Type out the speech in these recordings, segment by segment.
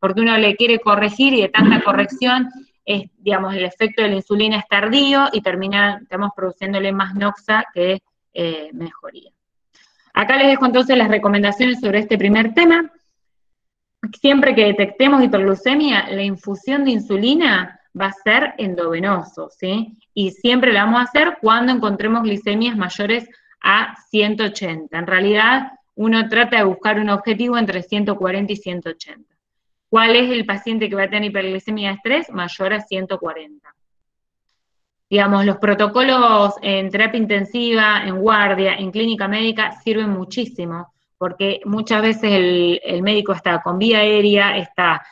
porque uno le quiere corregir y de tanta corrección, digamos, el efecto de la insulina es tardío y estamos produciéndole más noxa que mejoría. Acá les dejo entonces las recomendaciones sobre este primer tema. Siempre que detectemos hiperglucemia, la infusión de insulina va a ser endovenoso, ¿sí? Y siempre la vamos a hacer cuando encontremos glicemias mayores a 180. En realidad, uno trata de buscar un objetivo entre 140 y 180. ¿Cuál es el paciente que va a tener hiperglicemia de estrés? Mayor a 140. Digamos, los protocolos en terapia intensiva, en guardia, en clínica médica, sirven muchísimo, porque muchas veces el médico está con vía aérea, está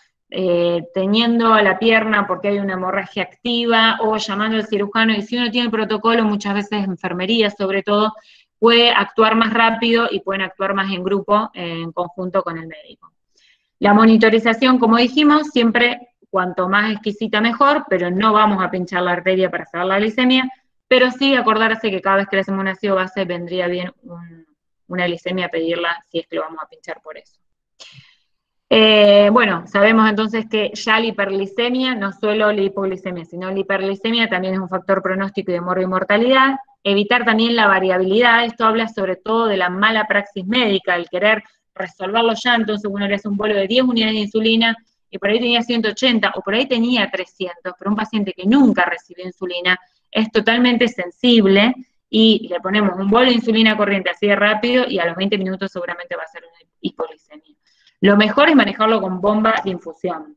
teniendo la pierna porque hay una hemorragia activa, o llamando al cirujano, y si uno tiene protocolo, muchas veces enfermería sobre todo, puede actuar más rápido y pueden actuar más en grupo, en conjunto con el médico. La monitorización, como dijimos, siempre cuanto más exquisita mejor, pero no vamos a pinchar la arteria para saber la glicemia, pero sí acordarse que cada vez que le hacemos un ácido base vendría bien una glicemia pedirla si es que lo vamos a pinchar por eso. Bueno, sabemos entonces que ya la hiperglicemia, no solo la hipoglicemia, sino la hiperglicemia también es un factor pronóstico y de mortalidad. Evitar también la variabilidad, esto habla sobre todo de la mala praxis médica, el querer resolverlo ya, entonces uno le hace un bolo de 10 unidades de insulina y por ahí tenía 180 o por ahí tenía 300, pero un paciente que nunca recibió insulina es totalmente sensible y le ponemos un bolo de insulina corriente así de rápido y a los 20 minutos seguramente va a ser una hipoglicemia. Lo mejor es manejarlo con bomba de infusión.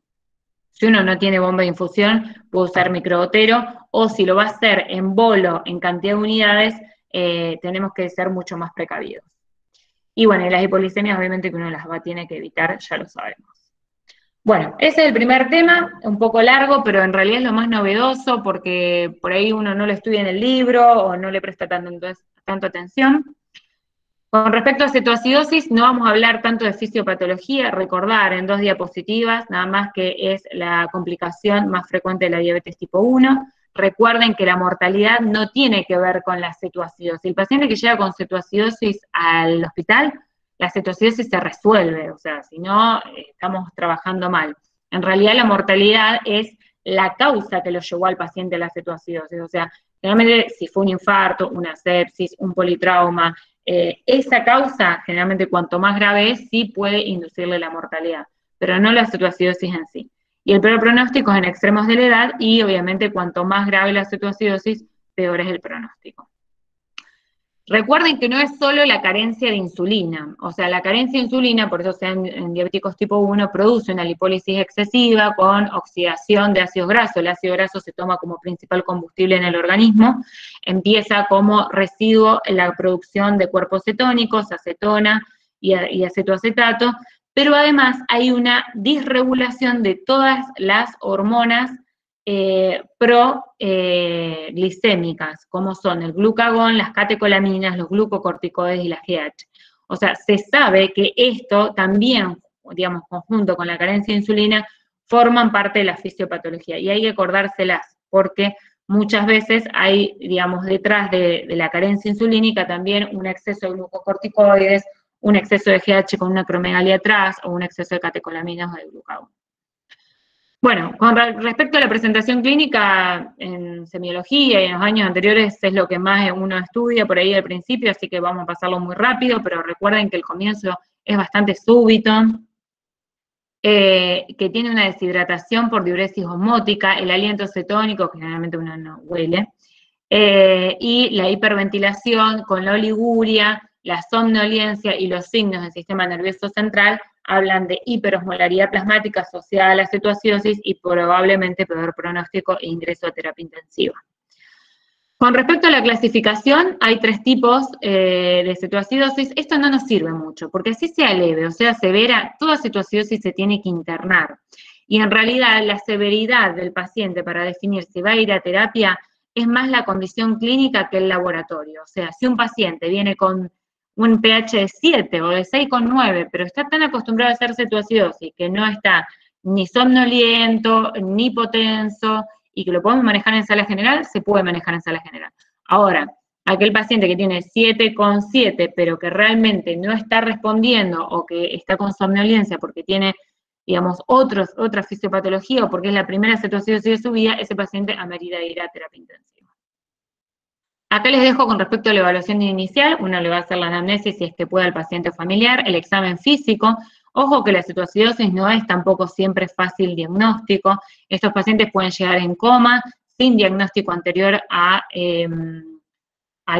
Si uno no tiene bomba de infusión, puede usar microgotero, o si lo va a hacer en bolo, en cantidad de unidades, tenemos que ser mucho más precavidos. Y bueno, y las hipoglicemias obviamente que uno las tiene que evitar, ya lo sabemos. Bueno, ese es el primer tema, un poco largo, pero en realidad es lo más novedoso, porque por ahí uno no lo estudia en el libro, o no le presta tanto atención. Con respecto a cetoacidosis, no vamos a hablar tanto de fisiopatología, recordar en 2 diapositivas, nada más que es la complicación más frecuente de la diabetes tipo 1. Recuerden que la mortalidad no tiene que ver con la cetoacidosis. El paciente que llega con cetoacidosis al hospital, la cetoacidosis se resuelve, o sea, si no, estamos trabajando mal. En realidad la mortalidad es la causa que lo llevó al paciente a la cetoacidosis, o sea, generalmente si fue un infarto, una sepsis, un politrauma, esa causa, generalmente cuanto más grave es, sí puede inducirle la mortalidad, pero no la cetoacidosis en sí. Y el peor pronóstico es en extremos de la edad y obviamente cuanto más grave la cetoacidosis, peor es el pronóstico. Recuerden que no es solo la carencia de insulina, o sea, la carencia de insulina, por eso sea en diabéticos tipo 1, produce una lipólisis excesiva con oxidación de ácidos grasos. El ácido graso se toma como principal combustible en el organismo, empieza como residuo en la producción de cuerpos cetónicos, acetona y acetoacetato, pero además hay una disregulación de todas las hormonas glicémicas, como son el glucagón, las catecolaminas, los glucocorticoides y la GH. O sea, se sabe que esto también, digamos, conjunto con la carencia de insulina, forman parte de la fisiopatología, y hay que acordárselas, porque muchas veces hay, digamos, detrás de la carencia insulínica también un exceso de glucocorticoides, un exceso de GH con una acromegalia atrás, o un exceso de catecolaminas o de glucagón. Bueno, con respecto a la presentación clínica en semiología y en los años anteriores es lo que más uno estudia por ahí al principio, así que vamos a pasarlo muy rápido, pero recuerden que el comienzo es bastante súbito, que tiene una deshidratación por diuresis osmótica, el aliento cetónico, que generalmente uno no huele, y la hiperventilación con la oliguria, la somnolencia y los signos del sistema nervioso central hablan de hiperosmolaridad plasmática asociada a la cetoacidosis y probablemente peor pronóstico e ingreso a terapia intensiva. Con respecto a la clasificación, hay 3 tipos de cetoacidosis. Esto no nos sirve mucho, porque así sea leve o sea severa, toda cetoacidosis se tiene que internar. Y en realidad la severidad del paciente para definir si va a ir a terapia es más la condición clínica que el laboratorio. O sea, si un paciente viene con un pH de 7 o de 6,9, pero está tan acostumbrado a hacer cetoacidosis que no está ni somnoliento, ni hipotenso, y que lo podemos manejar en sala general, se puede manejar en sala general. Ahora, aquel paciente que tiene 7,7, pero que realmente no está respondiendo o que está con somnolencia porque tiene digamos, otra fisiopatología, o porque es la primera cetoacidosis de su vida, ese paciente amerita ir a terapia intensiva. Acá les dejo con respecto a la evaluación inicial, uno le va a hacer la anamnesis si es que puede al paciente familiar, el examen físico. Ojo que la cetoacidosis no es tampoco siempre fácil diagnóstico. Estos pacientes pueden llegar en coma, sin diagnóstico anterior a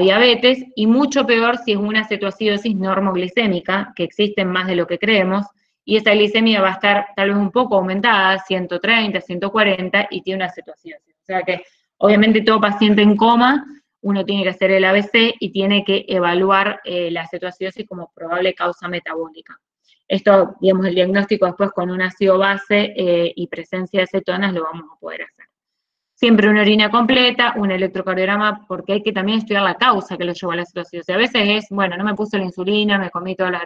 diabetes, y mucho peor si es una cetoacidosis normoglicémica, que existen más de lo que creemos, y esa glicemia va a estar tal vez un poco aumentada, 130, 140, y tiene una cetoacidosis. O sea que, obviamente, todo paciente en coma, uno tiene que hacer el ABC y tiene que evaluar la cetoacidosis como probable causa metabólica. Esto, digamos, el diagnóstico después con un ácido base y presencia de cetonas lo vamos a poder hacer. Siempre una orina completa, un electrocardiograma, porque hay que también estudiar la causa que lo llevó a la cetoacidosis. A veces es, bueno, no me puse la insulina, me comí todas las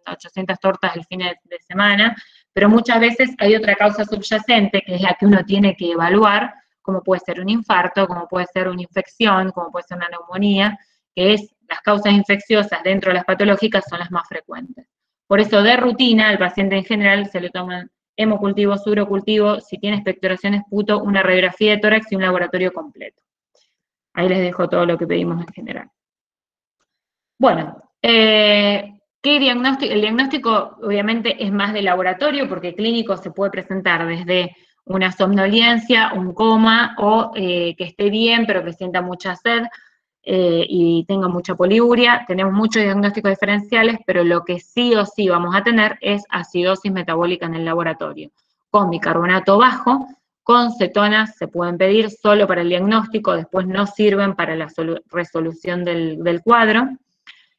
800 tortas el fin de semana, pero muchas veces hay otra causa subyacente, que es la que uno tiene que evaluar, como puede ser un infarto, como puede ser una infección, como puede ser una neumonía, que es, las causas infecciosas dentro de las patológicas son las más frecuentes. Por eso, de rutina, al paciente en general se le toman hemocultivo, surocultivo, si tiene expectoración esputo, una radiografía de tórax y un laboratorio completo. Ahí les dejo todo lo que pedimos en general. Bueno, ¿qué diagnóstico? El diagnóstico obviamente es más de laboratorio, porque clínico se puede presentar desde una somnolencia, un coma, o que esté bien pero que sienta mucha sed, y tenga mucha poliuria. Tenemos muchos diagnósticos diferenciales, pero lo que sí o sí vamos a tener es acidosis metabólica en el laboratorio, con bicarbonato bajo, con cetonas se pueden pedir solo para el diagnóstico, después no sirven para la resolución del cuadro,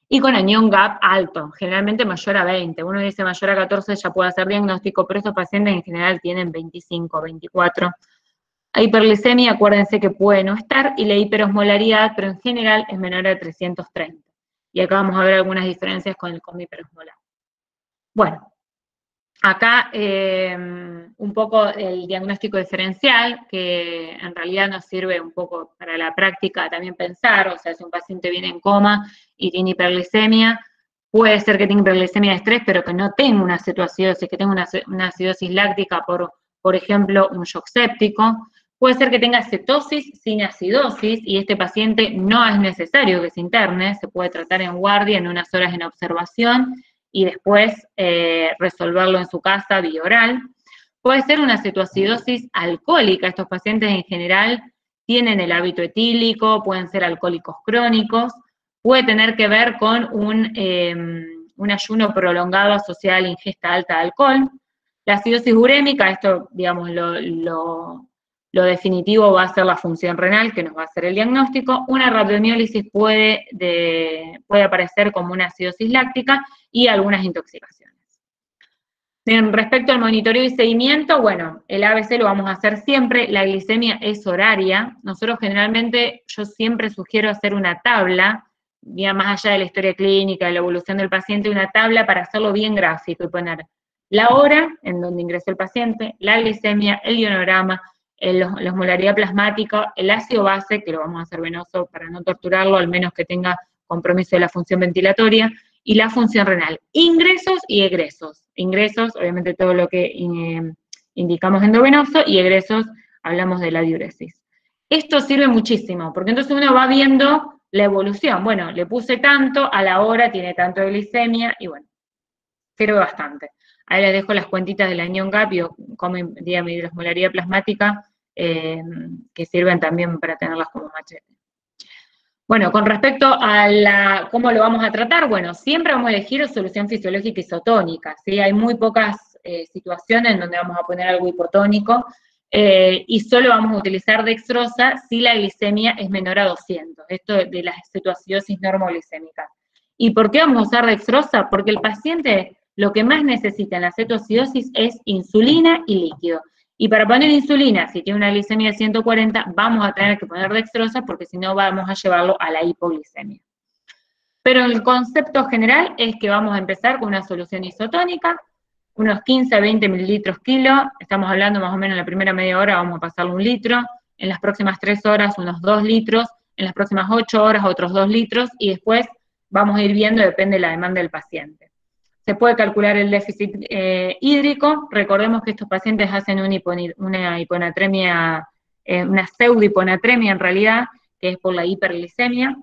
y con anión GAP alto, generalmente mayor a 20. Uno dice mayor a 14 ya puede hacer diagnóstico, pero estos pacientes en general tienen 25, 24. La hiperglicemia, acuérdense que puede no estar, y la hiperosmolaridad, pero en general es menor a 330. Y acá vamos a ver algunas diferencias con el coma hiperosmolar. Bueno, acá un poco el diagnóstico diferencial, que en realidad nos sirve un poco para la práctica también pensar, o sea, si un paciente viene en coma y tiene hiperglicemia, puede ser que tenga hiperglicemia de estrés, pero que no tenga una cetoacidosis, que tenga una acidosis láctica por ejemplo, un shock séptico. Puede ser que tenga cetosis sin acidosis, y este paciente no es necesario que se interne, se puede tratar en guardia, en unas horas en observación, y después resolverlo en su casa vía oral. Puede ser una cetoacidosis alcohólica. Estos pacientes en general tienen el hábito etílico, pueden ser alcohólicos crónicos, puede tener que ver con un ayuno prolongado asociado a la ingesta alta de alcohol. La acidosis urémica, esto, digamos, lo definitivo va a ser la función renal, que nos va a hacer el diagnóstico. Una rabdomiólisis puede aparecer como una acidosis láctica, y algunas intoxicaciones. Respecto al monitoreo y seguimiento, bueno, el ABC lo vamos a hacer siempre, la glicemia es horaria. Nosotros generalmente, yo siempre sugiero hacer una tabla, ya más allá de la historia clínica, de la evolución del paciente, una tabla para hacerlo bien gráfico y poner la hora en donde ingresó el paciente, la glicemia, el ionograma, la osmolaridad plasmática, el ácido base, que lo vamos a hacer venoso para no torturarlo, al menos que tenga compromiso de la función ventilatoria, y la función renal. Ingresos y egresos. Ingresos, obviamente todo lo que indicamos endovenoso, y egresos, hablamos de la diuresis. Esto sirve muchísimo, porque entonces uno va viendo la evolución. Bueno, le puse tanto, a la hora tiene tanto de glicemia, y bueno, sirve bastante. Ahí les dejo las cuentitas del anión GAP y como hidrosmolaridad plasmática, que sirven también para tenerlas como machete. Bueno, con respecto a cómo lo vamos a tratar, bueno, siempre vamos a elegir solución fisiológica isotónica, ¿sí? Hay muy pocas situaciones en donde vamos a poner algo hipotónico, y solo vamos a utilizar dextrosa si la glicemia es menor a 200, esto de las cetoacidosis normoglicémicas. ¿Y por qué vamos a usar dextrosa? Porque el paciente lo que más necesita en la cetoacidosis es insulina y líquido. Y para poner insulina, si tiene una glicemia de 140, vamos a tener que poner dextrosa, porque si no vamos a llevarlo a la hipoglicemia. Pero el concepto general es que vamos a empezar con una solución isotónica, unos 15 a 20 mililitros kilo, estamos hablando más o menos en la primera media hora vamos a pasarle 1 litro, en las próximas 3 horas unos 2 litros, en las próximas 8 horas otros 2 litros, y después vamos a ir viendo, depende de la demanda del paciente. Se puede calcular el déficit hídrico. Recordemos que estos pacientes hacen una hiponatremia, una pseudohiponatremia en realidad, que es por la hiperglicemia.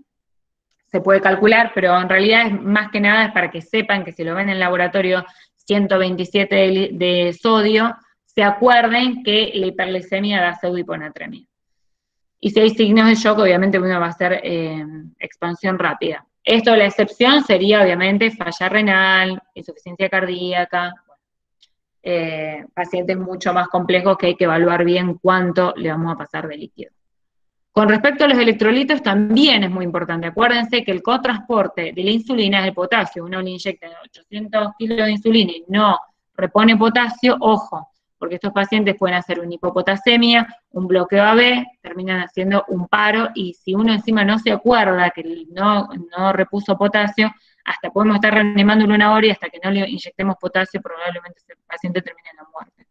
Se puede calcular, pero en realidad es más que nada es para que sepan que si lo ven en el laboratorio 127 de sodio, se acuerden que la hiperglicemia da pseudohiponatremia. Y si hay signos de shock, obviamente uno va a hacer expansión rápida. Esto, la excepción sería obviamente falla renal, insuficiencia cardíaca, pacientes mucho más complejos que hay que evaluar bien cuánto le vamos a pasar de líquido. Con respecto a los electrolitos también es muy importante. Acuérdense que el cotransporte de la insulina es el potasio. Uno le inyecta 800 kilos de insulina y no repone potasio, ojo, porque estos pacientes pueden hacer una hipopotasemia, un bloqueo AB, terminan haciendo un paro, y si uno encima no se acuerda que no repuso potasio, hasta podemos estar reanimándolo una hora y hasta que no le inyectemos potasio probablemente ese paciente termine en la muerte.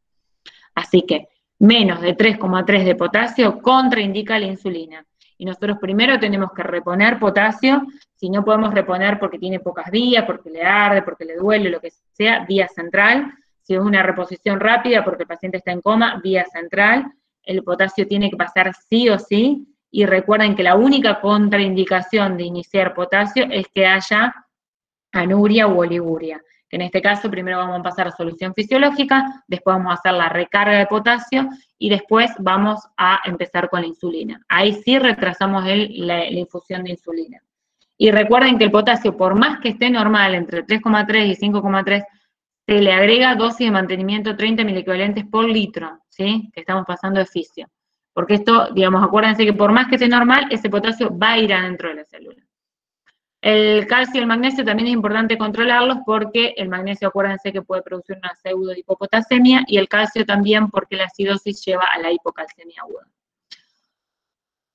Así que menos de 3,3 de potasio contraindica la insulina. Y nosotros primero tenemos que reponer potasio. Si no podemos reponer porque tiene pocas vías, porque le arde, porque le duele, lo que sea, vía central. Si es una reposición rápida porque el paciente está en coma, vía central. El potasio tiene que pasar sí o sí. Y recuerden que la única contraindicación de iniciar potasio es que haya anuria u oliguria. Que en este caso primero vamos a pasar a solución fisiológica, después vamos a hacer la recarga de potasio y después vamos a empezar con la insulina. Ahí sí retrasamos la infusión de insulina. Y recuerden que el potasio, por más que esté normal, entre 3,3 y 5,3, se le agrega dosis de mantenimiento 30 miliequivalentes por litro, ¿sí? Que estamos pasando de fisio. Porque esto, digamos, acuérdense que por más que esté normal, ese potasio va a ir adentro de la célula. El calcio y el magnesio también es importante controlarlos porque el magnesio, acuérdense que puede producir una pseudo-hipopotasemia, y el calcio también porque la acidosis lleva a la hipocalcemia aguda.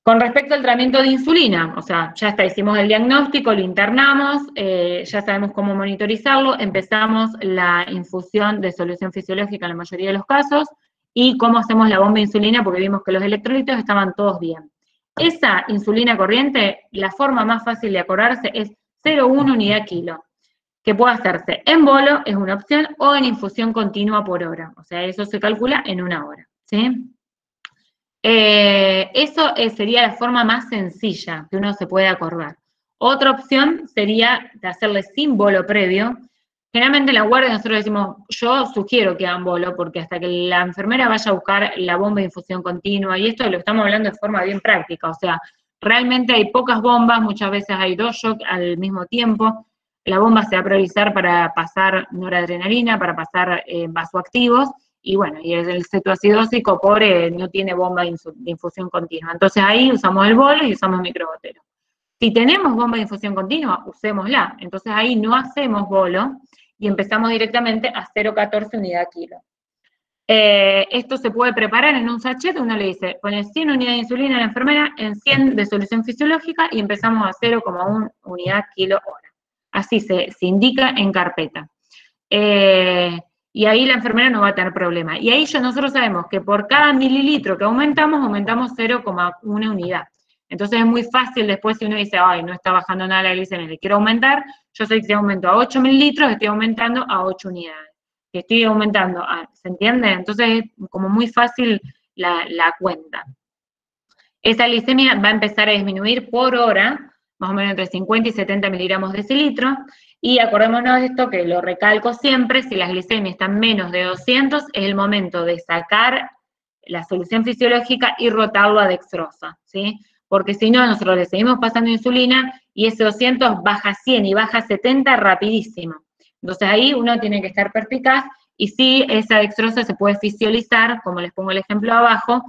Con respecto al tratamiento de insulina, o sea, ya está, hicimos el diagnóstico, lo internamos, ya sabemos cómo monitorizarlo, empezamos la infusión de solución fisiológica en la mayoría de los casos, y cómo hacemos la bomba de insulina, porque vimos que los electrolitos estaban todos bien. Esa insulina corriente, la forma más fácil de acordarse es 0,1 unidad kilo, que puede hacerse en bolo, es una opción, o en infusión continua por hora. O sea, eso se calcula en una hora, ¿sí? Eso sería la forma más sencilla que uno se puede acordar. Otra opción sería de hacerle sin bolo previo. Generalmente en la guardia nosotros decimos, yo sugiero que hagan bolo, porque hasta que la enfermera vaya a buscar la bomba de infusión continua, y esto lo estamos hablando de forma bien práctica, o sea, realmente hay pocas bombas, muchas veces hay 2 shocks al mismo tiempo. La bomba se va a priorizar para pasar noradrenalina, para pasar vasoactivos, y bueno, y el cetoacidósico, pobre, no tiene bomba de infusión continua. Entonces ahí usamos el bolo y usamos microgotero. Si tenemos bomba de infusión continua, usémosla. Entonces ahí no hacemos bolo y empezamos directamente a 0,14 unidad kilo. Esto se puede preparar en un sachet, uno le dice, pone 100 unidades de insulina a la enfermera en 100 de solución fisiológica y empezamos a 0,1 unidad kilo hora. Así se indica en carpeta. Y ahí la enfermera no va a tener problema. Y ahí nosotros sabemos que por cada mililitro que aumentamos 0,1 unidad. Entonces es muy fácil después si uno dice, ay, no está bajando nada la glicemia, le quiero aumentar, yo sé que si aumento a 8 mililitros, estoy aumentando a 8 unidades. Que estoy aumentando, ¿se entiende? Entonces es como muy fácil la cuenta. Esa glicemia va a empezar a disminuir por hora, más o menos entre 50 y 70 miligramos de decilitro, y acordémonos de esto, que lo recalco siempre, si las glicemias están menos de 200, es el momento de sacar la solución fisiológica y rotarlo a dextrosa, ¿sí? Porque si no, nosotros le seguimos pasando insulina y ese 200 baja 100 y baja 70 rapidísimo. Entonces ahí uno tiene que estar perspicaz, y sí, esa dextrosa se puede fisiolizar, como les pongo el ejemplo abajo.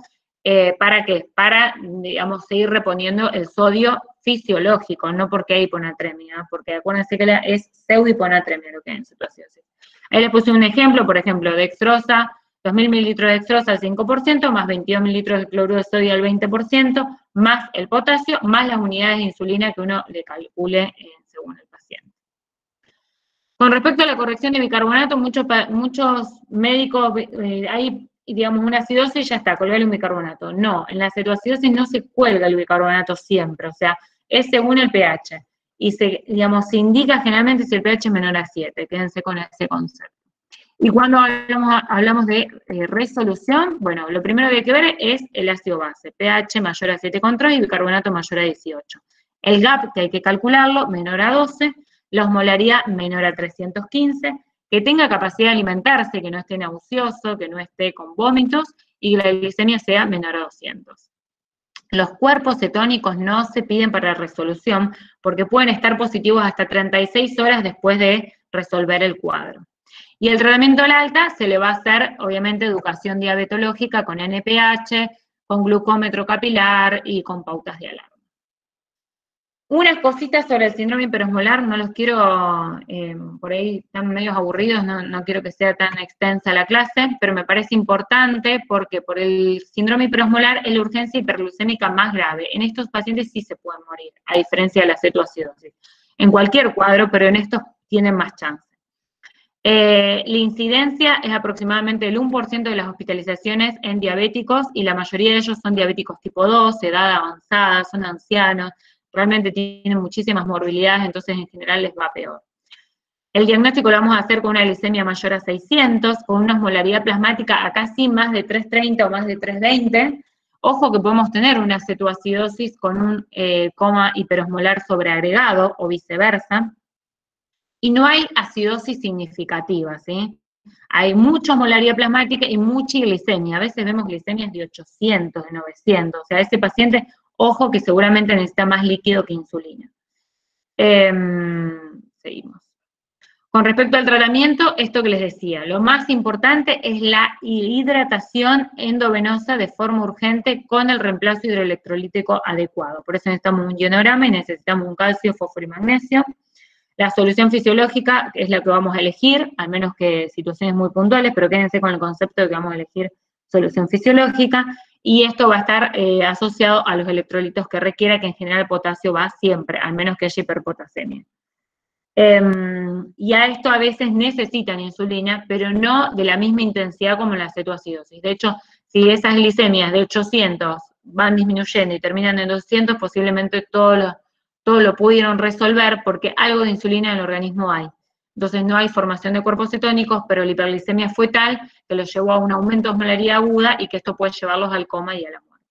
¿Para qué? Para, digamos, seguir reponiendo el sodio fisiológico, no porque hay hiponatremia, porque acuérdense que es pseudohiponatremia lo que hay en situación así. Ahí les puse un ejemplo, por ejemplo, dextrosa, 2.000 mililitros de dextrosa al 5%, más 22 mililitros de cloruro de sodio al 20%, más el potasio, más las unidades de insulina que uno le calcule según el paciente. Con respecto a la corrección de bicarbonato, muchos médicos, hay, digamos, una acidosis y ya está, colgar el bicarbonato. No, en la cetoacidosis no se cuelga el bicarbonato siempre, o sea, es según el pH. y se indica generalmente si el pH es menor a 7, quédense con ese concepto. Y cuando hablamos de resolución, bueno, lo primero que hay que ver es el ácido base, pH mayor a 7,3 y bicarbonato mayor a 18. El gap que hay que calcularlo, menor a 12, la osmolaridad menor a 315, que tenga capacidad de alimentarse, que no esté nauseoso, que no esté con vómitos, y la glicemia sea menor a 200. Los cuerpos cetónicos no se piden para resolución porque pueden estar positivos hasta 36 horas después de resolver el cuadro. Y el tratamiento al alta se le va a hacer, obviamente, educación diabetológica con NPH, con glucómetro capilar y con pautas de alarma. Unas cositas sobre el síndrome hiperosmolar, no los quiero, por ahí están medio aburridos, no quiero que sea tan extensa la clase, pero me parece importante porque por el síndrome hiperosmolar es la urgencia hiperglucémica más grave. En estos pacientes sí se pueden morir, a diferencia de la cetoacidosis. En cualquier cuadro, pero en estos tienen más chance. La incidencia es aproximadamente el 1% de las hospitalizaciones en diabéticos y la mayoría de ellos son diabéticos tipo 2, edad avanzada, son ancianos, realmente tienen muchísimas morbilidades, entonces en general les va peor. El diagnóstico lo vamos a hacer con una glicemia mayor a 600, con una osmolaridad plasmática a casi más de 330 o más de 320. Ojo que podemos tener una cetoacidosis con un coma hiperosmolar sobreagregado o viceversa. Y no hay acidosis significativa, ¿sí? Hay mucha osmolaridad plasmática y mucha glicemia. A veces vemos glicemias de 800, de 900. O sea, ese paciente, ojo que seguramente necesita más líquido que insulina. Seguimos. Con respecto al tratamiento, esto que les decía, lo más importante es la hidratación endovenosa de forma urgente con el reemplazo hidroelectrolítico adecuado. Por eso necesitamos un ionograma y necesitamos un calcio, fósforo y magnesio. La solución fisiológica es la que vamos a elegir, al menos que situaciones muy puntuales, pero quédense con el concepto de que vamos a elegir solución fisiológica, y esto va a estar asociado a los electrolitos que requiera, que en general el potasio va siempre, al menos que haya hiperpotasemia. Y a esto a veces necesitan insulina, pero no de la misma intensidad como la cetoacidosis. De hecho, si esas glicemias de 800 van disminuyendo y terminan en 200, posiblemente todo lo pudieron resolver porque algo de insulina en el organismo hay. Entonces no hay formación de cuerpos cetónicos, pero la hiperglicemia fue tal que los llevó a un aumento de osmolaridad aguda y que esto puede llevarlos al coma y a la muerte.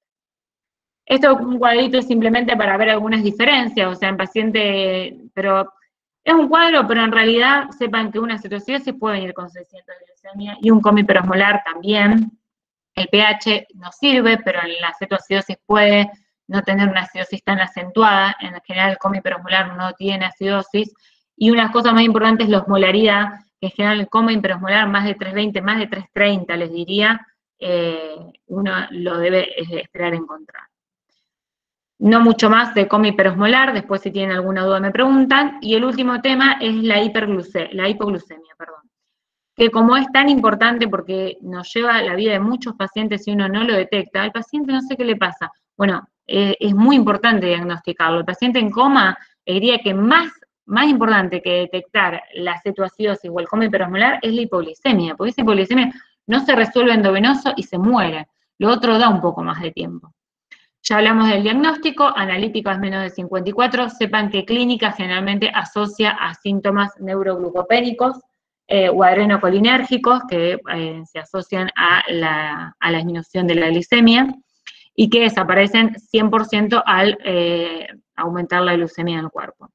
Esto es un cuadrito simplemente para ver algunas diferencias, o sea, en paciente, pero es un cuadro, pero en realidad sepan que una cetoacidosis puede venir con 600 de glicemia y un coma hiperosmolar también. El pH no sirve, pero en la cetoacidosis puede no tener una acidosis tan acentuada. En general el coma hiperosmolar no tiene acidosis. Y una cosa más importante es la osmolaridad, que en general el coma hiperosmolar más de 320, más de 330 les diría, uno lo debe esperar encontrar. No mucho más de coma hiperosmolar, después si tienen alguna duda me preguntan. Y el último tema es la hipoglucemia, que como es tan importante porque nos lleva la vida de muchos pacientes si uno no lo detecta, al paciente no sé qué le pasa. Bueno, es muy importante diagnosticarlo. El paciente en coma, diría que más importante que detectar la cetoacidosis o el coma hiperosmolar es la hipoglicemia, porque esa hipoglicemia no se resuelve endovenoso y se muere. Lo otro da un poco más de tiempo. Ya hablamos del diagnóstico, analítico es menos de 54, sepan que clínica generalmente asocia a síntomas neuroglucopénicos o adrenocolinérgicos que se asocian a la disminución de la glicemia y que desaparecen 100% al aumentar la glucemia en el cuerpo.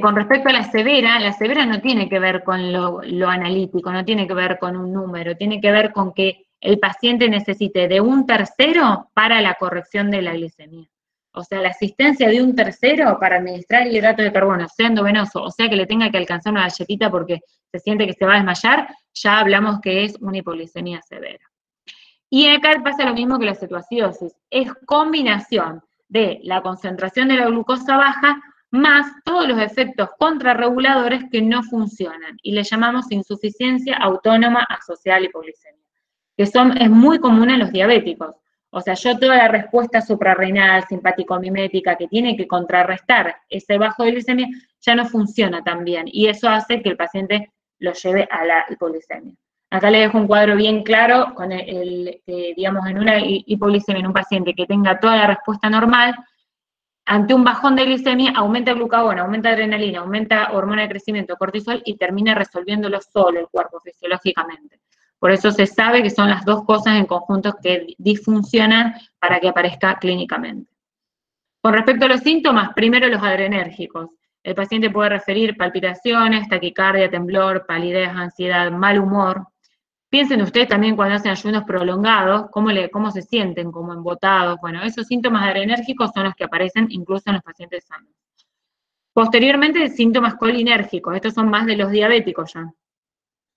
Con respecto a la severa no tiene que ver con lo analítico, no tiene que ver con un número, tiene que ver con que el paciente necesite de un tercero para la corrección de la glicemia. O sea, la asistencia de un tercero para administrar el hidrato de carbono, sea endovenoso, o sea que le tenga que alcanzar una galletita porque se siente que se va a desmayar, ya hablamos que es una hipoglicemia severa. Y acá pasa lo mismo que la cetoacidosis, es combinación de la concentración de la glucosa baja más todos los efectos contrarreguladores que no funcionan, y le llamamos insuficiencia autónoma asociada a la hipoglicemia, que es muy común en los diabéticos. O sea, yo toda la respuesta suprarrenal, simpático-mimética, que tiene que contrarrestar ese bajo de glicemia, ya no funciona tan bien, y eso hace que el paciente lo lleve a la hipoglicemia. Acá le dejo un cuadro bien claro, con digamos, en una hipoglicemia en un paciente que tenga toda la respuesta normal, ante un bajón de glicemia, aumenta el glucagón, aumenta adrenalina, aumenta hormona de crecimiento, cortisol, y termina resolviéndolo solo el cuerpo fisiológicamente. Por eso se sabe que son las dos cosas en conjunto que disfuncionan para que aparezca clínicamente. Con respecto a los síntomas, primero los adrenérgicos. El paciente puede referir palpitaciones, taquicardia, temblor, palidez, ansiedad, mal humor. Piensen ustedes también cuando hacen ayunos prolongados, cómo se sienten, como embotados. Bueno, esos síntomas adrenérgicos son los que aparecen incluso en los pacientes sanos. Posteriormente, síntomas colinérgicos. Estos son más de los diabéticos ya.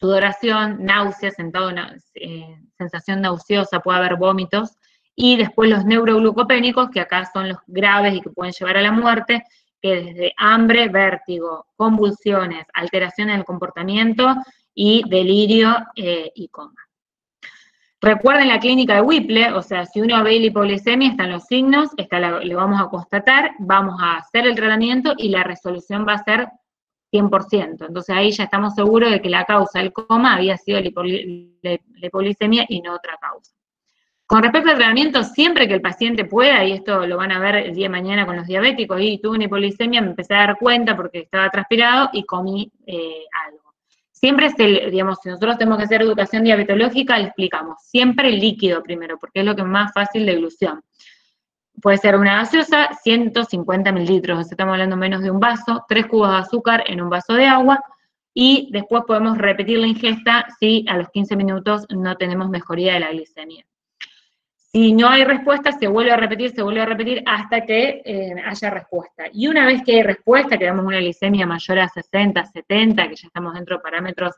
Sudoración, náuseas, sensación nauseosa, puede haber vómitos, y después los neuroglucopénicos, que acá son los graves y que pueden llevar a la muerte, que desde hambre, vértigo, convulsiones, alteraciones del comportamiento y delirio y coma. Recuerden la clínica de Whipple, o sea, si uno ve la hipoglicemia, están los signos, le vamos a constatar, vamos a hacer el tratamiento y la resolución va a ser 100%. Entonces ahí ya estamos seguros de que la causa del coma había sido la hipoglicemia y no otra causa. Con respecto al tratamiento, siempre que el paciente pueda, y esto lo van a ver el día de mañana con los diabéticos, y tuve una hipoglicemia, me empecé a dar cuenta porque estaba transpirado y comí algo. Siempre, digamos, si nosotros tenemos que hacer educación diabetológica, le explicamos, siempre el líquido primero, porque es lo que es más fácil de dilución. Puede ser una gaseosa, 150 mililitros, o sea, estamos hablando menos de un vaso, 3 cubos de azúcar en un vaso de agua, y después podemos repetir la ingesta si a los 15 minutos no tenemos mejoría de la glicemia. Si no hay respuesta, se vuelve a repetir hasta que haya respuesta. Y una vez que hay respuesta, que damos una glicemia mayor a 60, 70, que ya estamos dentro de parámetros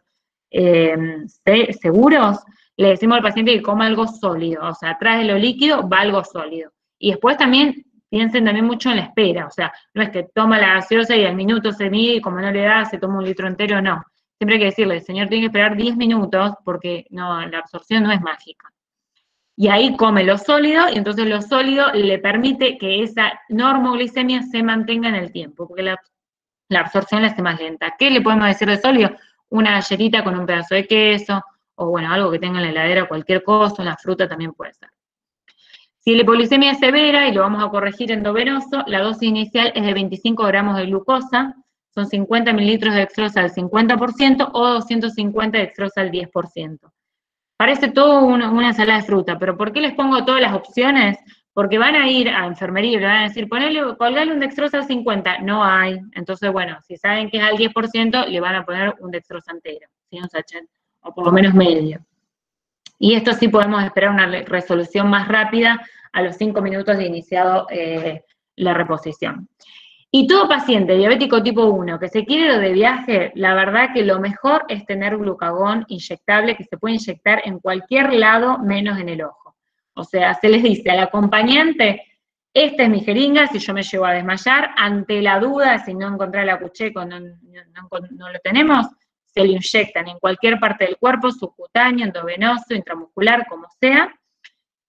seguros, le decimos al paciente que coma algo sólido, o sea, atrás de lo líquido va algo sólido. Y después también, piensen también mucho en la espera, o sea, no es que toma la gaseosa y al minuto se mide y como no le da, se toma un litro entero, no. Siempre hay que decirle, el señor tiene que esperar 10 minutos porque no, la absorción no es mágica. Y ahí come lo sólido, y entonces lo sólido le permite que esa normoglicemia se mantenga en el tiempo, porque la absorción la hace más lenta. ¿Qué le podemos decir de sólido? Una galletita con un pedazo de queso, o bueno, algo que tenga en la heladera, cualquier cosa, una fruta también puede ser. Si la hipoglicemia es severa, y lo vamos a corregir endovenoso, la dosis inicial es de 25 gramos de glucosa, son 50 mililitros de dextrosa al 50% o 250 de dextrosa al 10%. Parece todo una ensalada de fruta, pero ¿por qué les pongo todas las opciones? Porque van a ir a enfermería y le van a decir, colgale un dextrosa al 50, no hay. Entonces, bueno, si saben que es al 10%, le van a poner un dextrosa entero, ¿sí? Un sachet, o por lo menos medio. Y esto sí podemos esperar una resolución más rápida a los 5 minutos de iniciado la reposición. Y todo paciente diabético tipo 1 que se quiere ir de viaje, la verdad que lo mejor es tener glucagón inyectable que se puede inyectar en cualquier lado menos en el ojo. O sea, se les dice al acompañante, esta es mi jeringa, si yo me llego a desmayar, ante la duda, si no encontré la cucheco, no lo tenemos, se lo inyectan en cualquier parte del cuerpo, subcutáneo, endovenoso, intramuscular, como sea,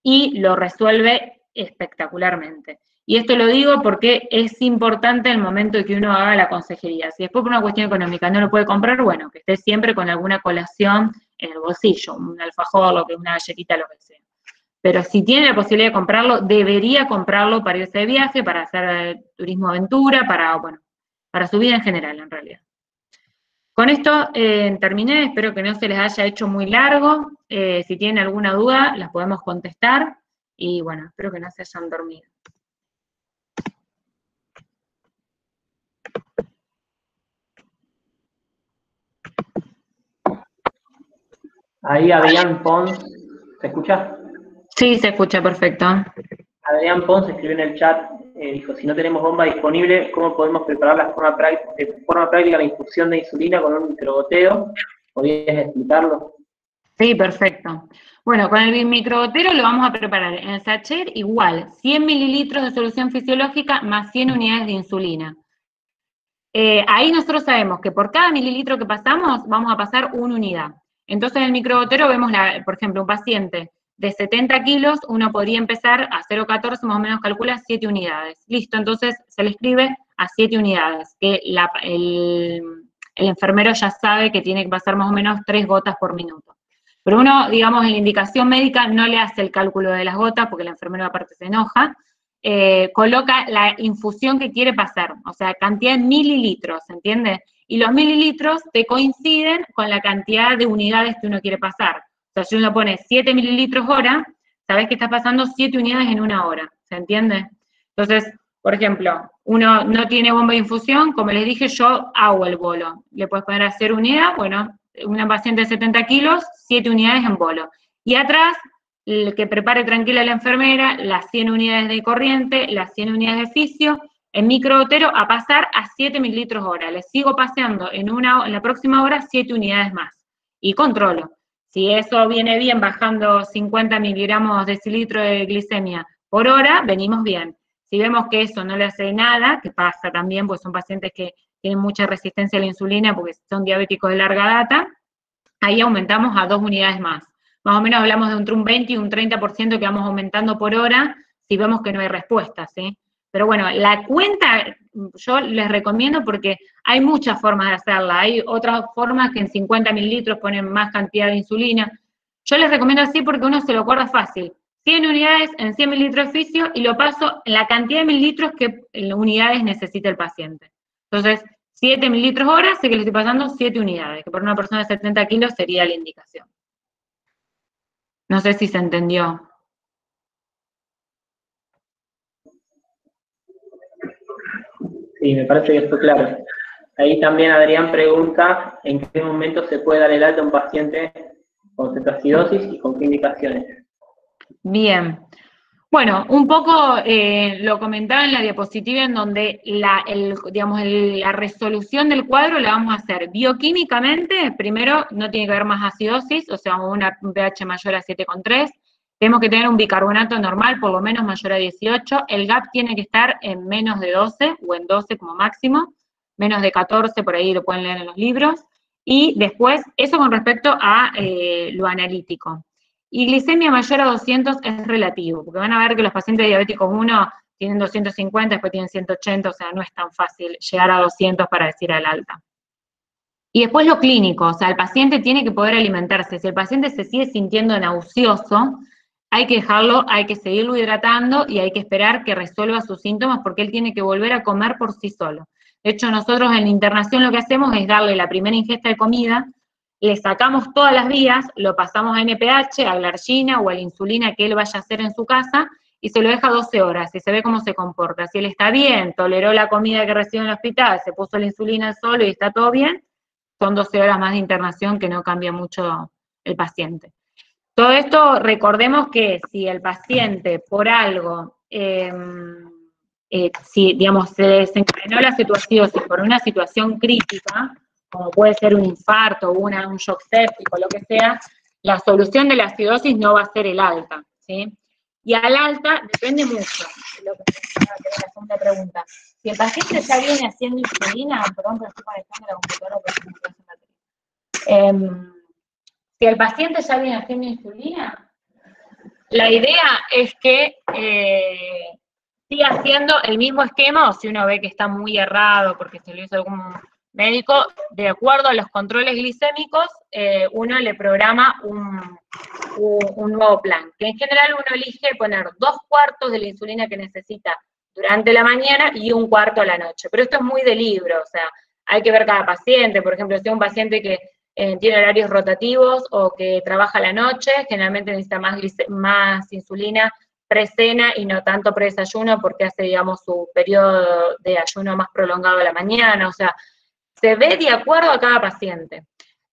y lo resuelve espectacularmente. Y esto lo digo porque es importante el momento de que uno haga la consejería. Si después por una cuestión económica no lo puede comprar, bueno, que esté siempre con alguna colación en el bolsillo, un alfajor, una galletita, lo que sea. Pero si tiene la posibilidad de comprarlo, debería comprarlo para irse de viaje, para hacer turismo aventura, para su vida en general, en realidad. Con esto terminé, espero que no se les haya hecho muy largo. Si tienen alguna duda, las podemos contestar. Y bueno, espero que no se hayan dormido. Ahí Adrián Pons, ¿se escucha? Sí, se escucha perfecto. Adrián Pons escribió en el chat, dijo, si no tenemos bomba disponible, ¿cómo podemos preparar de forma práctica la infusión de insulina con un microgoteo? ¿Podrías explicarlo? Sí, perfecto. Bueno, con el microgotero lo vamos a preparar en el sachet igual, 100 mililitros de solución fisiológica más 100 unidades de insulina. Ahí nosotros sabemos que por cada mililitro que pasamos, vamos a pasar una unidad. Entonces en el microgotero vemos, por ejemplo, un paciente de 70 kilos, uno podría empezar a 0,14, más o menos calcula 7 unidades. Listo, entonces se le escribe a 7 unidades, que el enfermero ya sabe que tiene que pasar más o menos 3 gotas por minuto. Pero uno, digamos, en la indicación médica no le hace el cálculo de las gotas, porque el enfermero aparte se enoja, coloca la infusión que quiere pasar, o sea, cantidad en mililitros, ¿entiendes? Y los mililitros te coinciden con la cantidad de unidades que uno quiere pasar. O sea, si uno pone 7 mililitros hora, sabés que estás pasando 7 unidades en una hora, ¿se entiende? Entonces, por ejemplo, uno no tiene bomba de infusión, como les dije, yo hago el bolo. Le puedes poner a hacer unidad, bueno, una paciente de 70 kilos, 7 unidades en bolo. Y atrás, el que prepare tranquila la enfermera, las 100 unidades de corriente, las 100 unidades de fisio, en microgotero a pasar a 7 mililitros hora. Les sigo paseando en la próxima hora 7 unidades más. Y controlo. Si eso viene bien, bajando 50 miligramos decilitro de glicemia por hora, venimos bien. Si vemos que eso no le hace nada, que pasa también, pues son pacientes que tienen mucha resistencia a la insulina porque son diabéticos de larga data, ahí aumentamos a 2 unidades más. Más o menos hablamos de entre un 20 y un 30% que vamos aumentando por hora si vemos que no hay respuesta, ¿sí? Pero bueno, la cuenta yo les recomiendo porque hay muchas formas de hacerla. Hay otras formas que en 50 mililitros ponen más cantidad de insulina. Yo les recomiendo así porque uno se lo acuerda fácil. 100 unidades en 100 mililitros de fisio y lo paso en la cantidad de mililitros que unidades necesita el paciente. Entonces, 7 mililitros hora, sé que le estoy pasando 7 unidades, que para una persona de 70 kilos sería la indicación. No sé si se entendió. Sí, me parece que fue claro. Ahí también Adrián pregunta en qué momento se puede dar el alta a un paciente con cetoacidosis y con qué indicaciones. Bien. Bueno, un poco lo comentaba en la diapositiva en donde la resolución del cuadro la vamos a hacer bioquímicamente. Primero, no tiene que haber más acidosis, o sea, un pH mayor a 7,3. Tenemos que tener un bicarbonato normal, por lo menos mayor a 18. El GAP tiene que estar en menos de 12 o en 12 como máximo. Menos de 14, por ahí lo pueden leer en los libros. Y después, eso con respecto a lo analítico. Y glicemia mayor a 200 es relativo, porque van a ver que los pacientes diabéticos 1 tienen 250, después tienen 180, o sea, no es tan fácil llegar a 200 para decir al alta. Y después lo clínico, o sea, el paciente tiene que poder alimentarse. Si el paciente se sigue sintiendo nauseoso, hay que dejarlo, hay que seguirlo hidratando y hay que esperar que resuelva sus síntomas porque él tiene que volver a comer por sí solo. De hecho, nosotros en la internación lo que hacemos es darle la primera ingesta de comida, le sacamos todas las vías, lo pasamos a NPH, a glargina o a la insulina que él vaya a hacer en su casa y se lo deja 12 horas y se ve cómo se comporta. Si él está bien, toleró la comida que recibió en el hospital, se puso la insulina solo y está todo bien, son 12 horas más de internación que no cambia mucho el paciente. Todo esto, recordemos que si el paciente por algo, si digamos se desencadenó la cetoacidosis por una situación crítica, como puede ser un infarto, un shock séptico, lo que sea, la solución de la acidosis no va a ser el alta, ¿sí? Y al alta depende mucho, lo que es la segunda pregunta. Si el paciente ya viene haciendo insulina, perdón, pero estoy conectando la computadora porque me quedo sin batería. Si el paciente ya viene haciendo insulina, la idea es que siga haciendo el mismo esquema, o si uno ve que está muy errado porque se lo hizo algún médico, de acuerdo a los controles glicémicos, uno le programa un nuevo plan, que en general uno elige poner 2/4 de la insulina que necesita durante la mañana y 1/4 a la noche. Pero esto es muy de libro, o sea, hay que ver cada paciente. Por ejemplo, si es un paciente que tiene horarios rotativos o que trabaja a la noche, generalmente necesita más insulina pre-cena y no tanto pre-desayuno porque hace, digamos, su periodo de ayuno más prolongado a la mañana, o sea, se ve de acuerdo a cada paciente.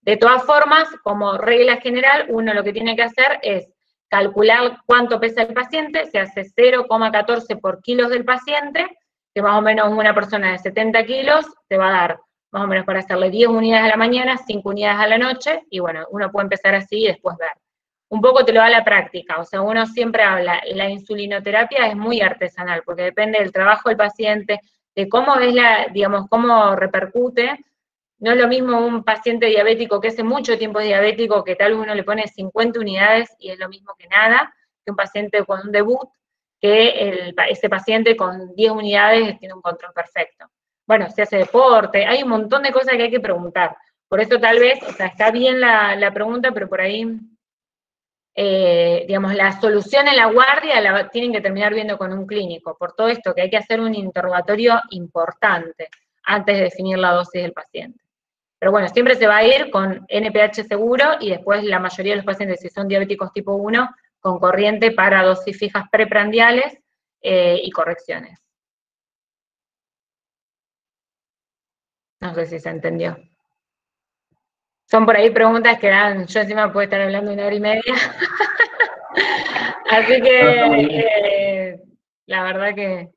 De todas formas, como regla general, uno lo que tiene que hacer es calcular cuánto pesa el paciente, se hace 0,14 por kilos del paciente, que más o menos una persona de 70 kilos te va a dar más o menos para hacerle 10 unidades a la mañana, 5 unidades a la noche, y bueno, uno puede empezar así y después ver. Un poco te lo da la práctica, o sea, uno siempre habla, la insulinoterapia es muy artesanal, porque depende del trabajo del paciente, de cómo es digamos, cómo repercute. No es lo mismo un paciente diabético que hace mucho tiempo es diabético, que tal vez uno le pone 50 unidades y es lo mismo que nada, que un paciente con un debut, que ese paciente con 10 unidades tiene un control perfecto. Bueno, se hace deporte, hay un montón de cosas que hay que preguntar. Por eso tal vez, o sea, está bien la pregunta, pero por ahí digamos, la solución en la guardia la tienen que terminar viendo con un clínico, por todo esto que hay que hacer un interrogatorio importante antes de definir la dosis del paciente. Pero bueno, siempre se va a ir con NPH seguro y después la mayoría de los pacientes, si son diabéticos tipo 1, con corriente para dosis fijas preprandiales y correcciones. No sé si se entendió. Son por ahí preguntas que dan, yo encima puedo estar hablando 1 hora y media. Así que, la verdad que,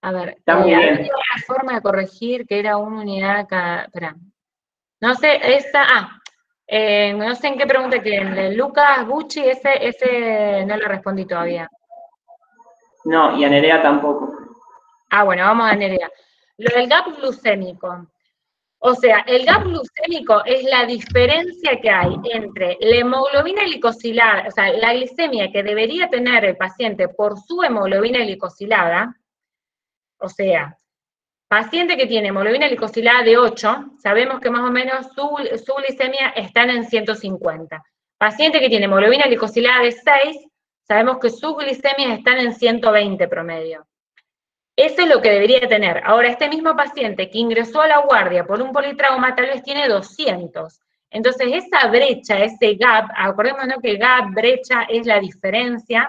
a ver, había una forma de corregir que era una unidad cada, espera, no sé, no sé en qué pregunta que Lucas Bucci, ese no le respondí todavía. No, y a Nerea tampoco. Bueno, vamos a Nerea. Lo del gap glucémico. O sea, el gap glucémico es la diferencia que hay entre la hemoglobina glicosilada, o sea, la glicemia que debería tener el paciente por su hemoglobina glicosilada, o sea, paciente que tiene hemoglobina glicosilada de 8, sabemos que más o menos su glicemia está en 150. Paciente que tiene hemoglobina glicosilada de 6, sabemos que sus glicemias están en 120 promedio. Eso es lo que debería tener. Ahora, este mismo paciente que ingresó a la guardia por un politrauma tal vez tiene 200. Entonces, esa brecha, ese gap, acordémonos que gap, brecha, es la diferencia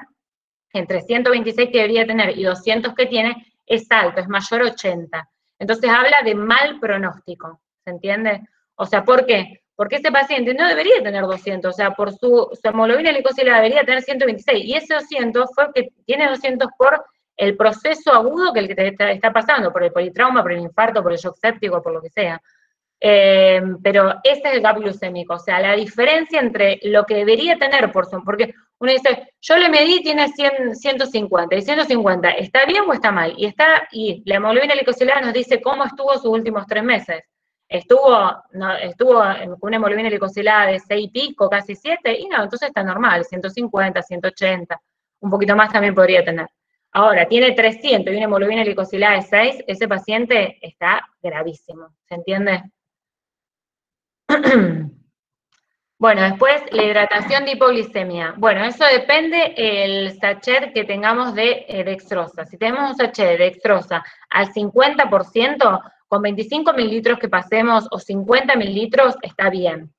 entre 126 que debería tener y 200 que tiene, es alto, es mayor a 80. Entonces, habla de mal pronóstico, ¿se entiende? O sea, ¿por qué? Porque ese paciente no debería tener 200, o sea, por su hemoglobina glicosilada debería tener 126, y ese 200 fue que tiene 200 por el proceso agudo que el que te está pasando, por el politrauma, por el infarto, por el shock séptico, por lo que sea. Pero ese es el gap glucémico, o sea, la diferencia entre lo que debería tener porque uno dice, yo le medí, tiene 150, y 150, ¿está bien o está mal? Y la hemoglobina glicosilada nos dice cómo estuvo sus últimos 3 meses. Estuvo con una hemoglobina glicosilada de 6 y pico, casi 7, y no, entonces está normal, 150, 180, un poquito más también podría tener. Ahora, tiene 300 y una hemoglobina glicosilada de 6, ese paciente está gravísimo, ¿se entiende? Bueno, después la hidratación de hipoglicemia. Bueno, eso depende el sachet que tengamos de dextrosa. Si tenemos un sachet de dextrosa al 50%, con 25 mililitros que pasemos o 50 mililitros está bien.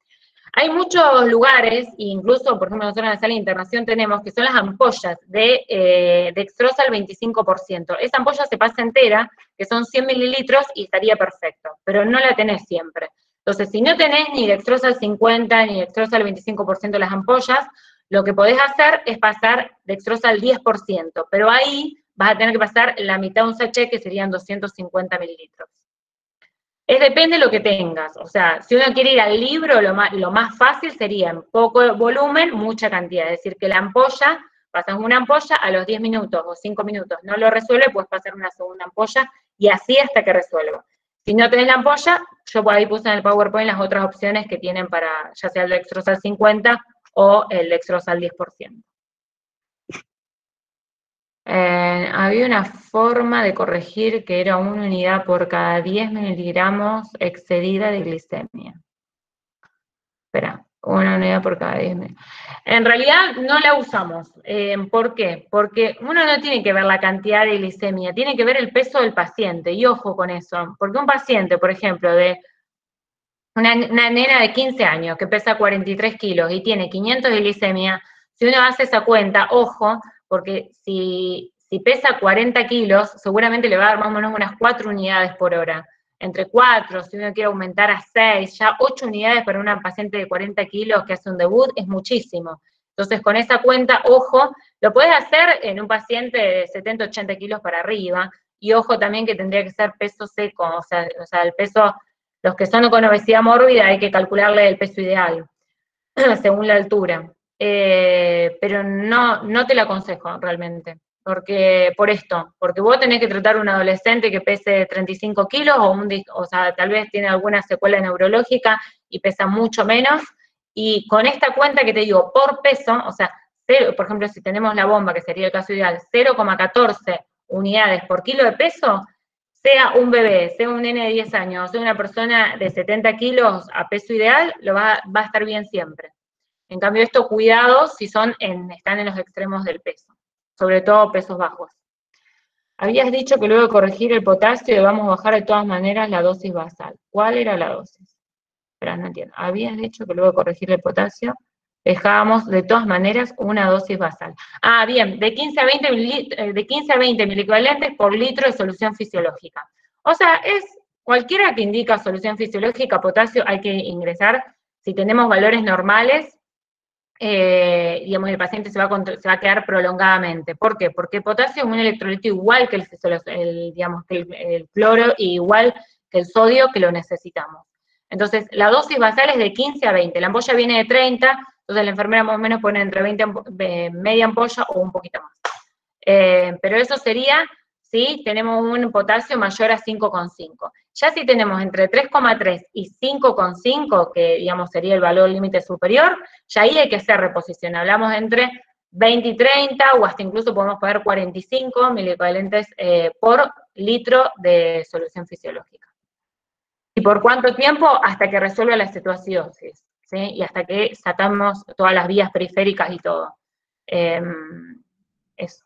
Hay muchos lugares, incluso, por ejemplo, nosotros en la sala de internación tenemos, que son las ampollas de dextrosa al 25%. Esa ampolla se pasa entera, que son 100 mililitros, y estaría perfecto, pero no la tenés siempre. Entonces, si no tenés ni dextrosa al 50, ni dextrosa al 25% de las ampollas, lo que podés hacer es pasar dextrosa al 10%, pero ahí vas a tener que pasar la mitad de un sachet, que serían 250 mililitros. Depende de lo que tengas, o sea, si uno quiere ir al libro, lo más fácil sería en poco volumen, mucha cantidad, es decir, que la ampolla, pasas una ampolla a los 10 minutos o 5 minutos, no lo resuelve, puedes pasar una segunda ampolla y así hasta que resuelva. Si no tenés la ampolla, yo por ahí puse en el PowerPoint las otras opciones que tienen para, ya sea el dextrosa al 50 o el dextrosa al 10%. Había una forma de corregir que era una unidad por cada 10 miligramos excedida de glicemia. Espera, una unidad por cada 10 miligramos. En realidad no la usamos. ¿Por qué? Porque uno no tiene que ver la cantidad de glicemia, tiene que ver el peso del paciente, y ojo con eso. Porque un paciente, por ejemplo, de una nena de 15 años que pesa 43 kilos y tiene 500 de glicemia, si uno hace esa cuenta, ojo, porque si pesa 40 kilos, seguramente le va a dar más o menos unas 4 unidades por hora. Entre 4, si uno quiere aumentar a 6, ya 8 unidades para una paciente de 40 kilos que hace un debut es muchísimo. Entonces, con esa cuenta, ojo, lo puedes hacer en un paciente de 70, 80 kilos para arriba, y ojo también que tendría que ser peso seco, o sea el peso, los que son con obesidad mórbida hay que calcularle el peso ideal, según la altura. Pero no te lo aconsejo realmente, porque vos tenés que tratar a un adolescente que pese 35 kilos, o sea, tal vez tiene alguna secuela neurológica y pesa mucho menos, y con esta cuenta que te digo, por peso, o sea, por ejemplo, si tenemos la bomba, que sería el caso ideal, 0,14 unidades por kilo de peso, sea un bebé, sea un nene de 10 años, sea una persona de 70 kilos a peso ideal, va a estar bien siempre. En cambio, esto, cuidado si están en los extremos del peso, sobre todo pesos bajos. Habías dicho que luego de corregir el potasio debamos bajar de todas maneras la dosis basal. ¿Cuál era la dosis? Espera, no entiendo. Habías dicho que luego de corregir el potasio dejábamos de todas maneras una dosis basal. Ah, bien, de 15 a 20 miliequivalentes por litro de solución fisiológica. O sea, es cualquiera que indica solución fisiológica, potasio, hay que ingresar. Si tenemos valores normales, digamos, el paciente se va a quedar prolongadamente. ¿Por qué? Porque el potasio es un electrolito igual que el cloro, y igual que el sodio, que lo necesitamos. Entonces, la dosis basal es de 15 a 20. La ampolla viene de 30, entonces la enfermera más o menos pone entre 20, media ampolla o un poquito más. Pero eso sería si tenemos un potasio mayor a 5,5. Ya si tenemos entre 3,3 y 5,5, que digamos sería el valor límite superior, ya ahí hay que hacer reposición. Hablamos entre 20 y 30, o hasta incluso podemos poner 45 miliequivalentes por litro de solución fisiológica. ¿Y por cuánto tiempo? Hasta que resuelva la cetoacidosis, ¿sí? Y hasta que sacamos todas las vías periféricas y todo. Eso.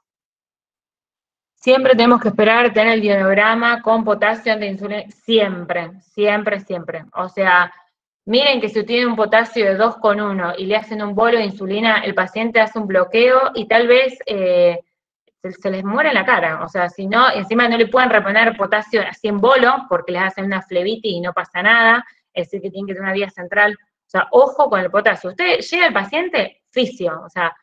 Siempre tenemos que esperar tener el diagrama con potasio antes de insulina, siempre, siempre, siempre. O sea, miren que si tiene un potasio de 2,1 y le hacen un bolo de insulina, el paciente hace un bloqueo y tal vez se les muere en la cara. O sea, si no, encima no le pueden reponer potasio así en bolo porque les hacen una flebitis y no pasa nada, es decir, que tienen que tener una vía central. O sea, ojo con el potasio. Usted llega al paciente, fisio, o sea,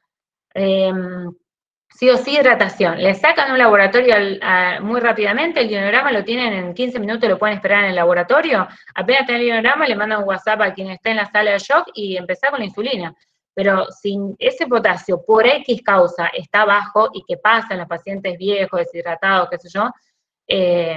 sí o sí hidratación. Le sacan un laboratorio muy rápidamente, el ionograma lo tienen en 15 minutos, lo pueden esperar en el laboratorio. Apenas tienen el ionograma, le mandan un WhatsApp a quien esté en la sala de shock y empezar con la insulina. Pero si ese potasio por X causa está bajo, y que pasa en los pacientes viejos, deshidratados, qué sé yo,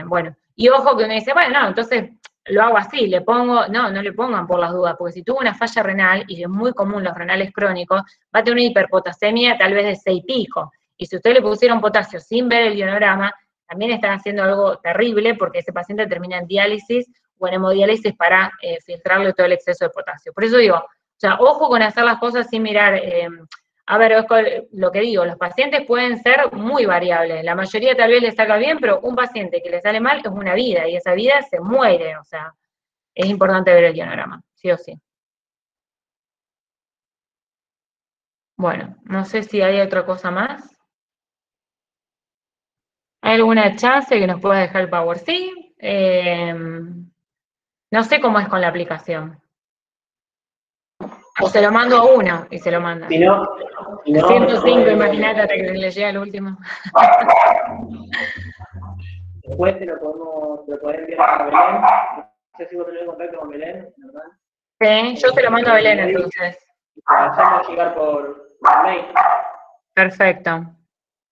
bueno, y ojo que uno dice, bueno, no, entonces lo hago así, le pongo, no le pongan por las dudas, porque si tuvo una falla renal, y es muy común los renales crónicos, va a tener una hiperpotasemia tal vez de 6 y pico. Y si usted le pusieron potasio sin ver el ionograma, también están haciendo algo terrible, porque ese paciente termina en diálisis o en hemodiálisis para filtrarle todo el exceso de potasio. Por eso digo, o sea, ojo con hacer las cosas sin mirar. A ver, lo que digo, los pacientes pueden ser muy variables. La mayoría tal vez les salga bien, pero un paciente que le sale mal es una vida, y esa vida se muere. O sea, es importante ver el ionograma, sí o sí. Bueno, no sé si hay otra cosa más. ¿Hay alguna chance que nos pueda dejar el Power? Sí. No sé cómo es con la aplicación. O se lo mando a uno y se lo manda. Si no, 105, imagínate hasta que le llega el último. Después te lo podés enviar a Belén. No sé si vos tenés contacto con Belén, ¿verdad? Sí, yo se lo mando a Belén entonces. Hacemos llegar por mail. Perfecto.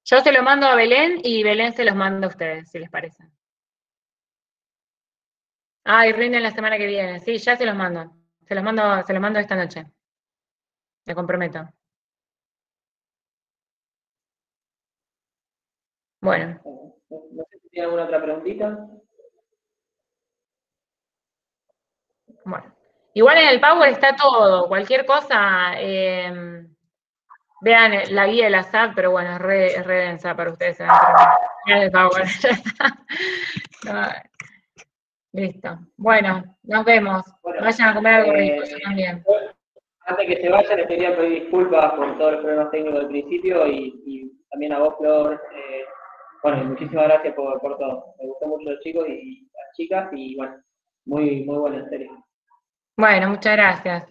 Yo se lo mando a Belén y Belén se los manda a ustedes, si les parece. Ah, y rinden la semana que viene. Sí, ya se los mando. Se los mando esta noche. Me comprometo. Bueno. No sé si tiene alguna otra preguntita. Bueno. Igual en el Power está todo. Cualquier cosa, vean la guía de la SAP, pero bueno, es re densa para ustedes. Vean el Power, ya está. No. Listo. Bueno, nos vemos. Bueno, Vayan a comer algo rico, yo también. Antes que se vayan, les quería pedir disculpas por todos los problemas técnicos del principio, y también a vos, Flor. Bueno, muchísimas gracias por todo. Me gustó mucho los chicos y las chicas, y bueno, muy buena en serio. Bueno, muchas gracias.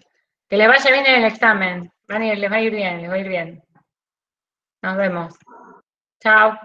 Que les vaya bien en el examen. Les va a ir bien, les va a ir bien. Nos vemos. Chao.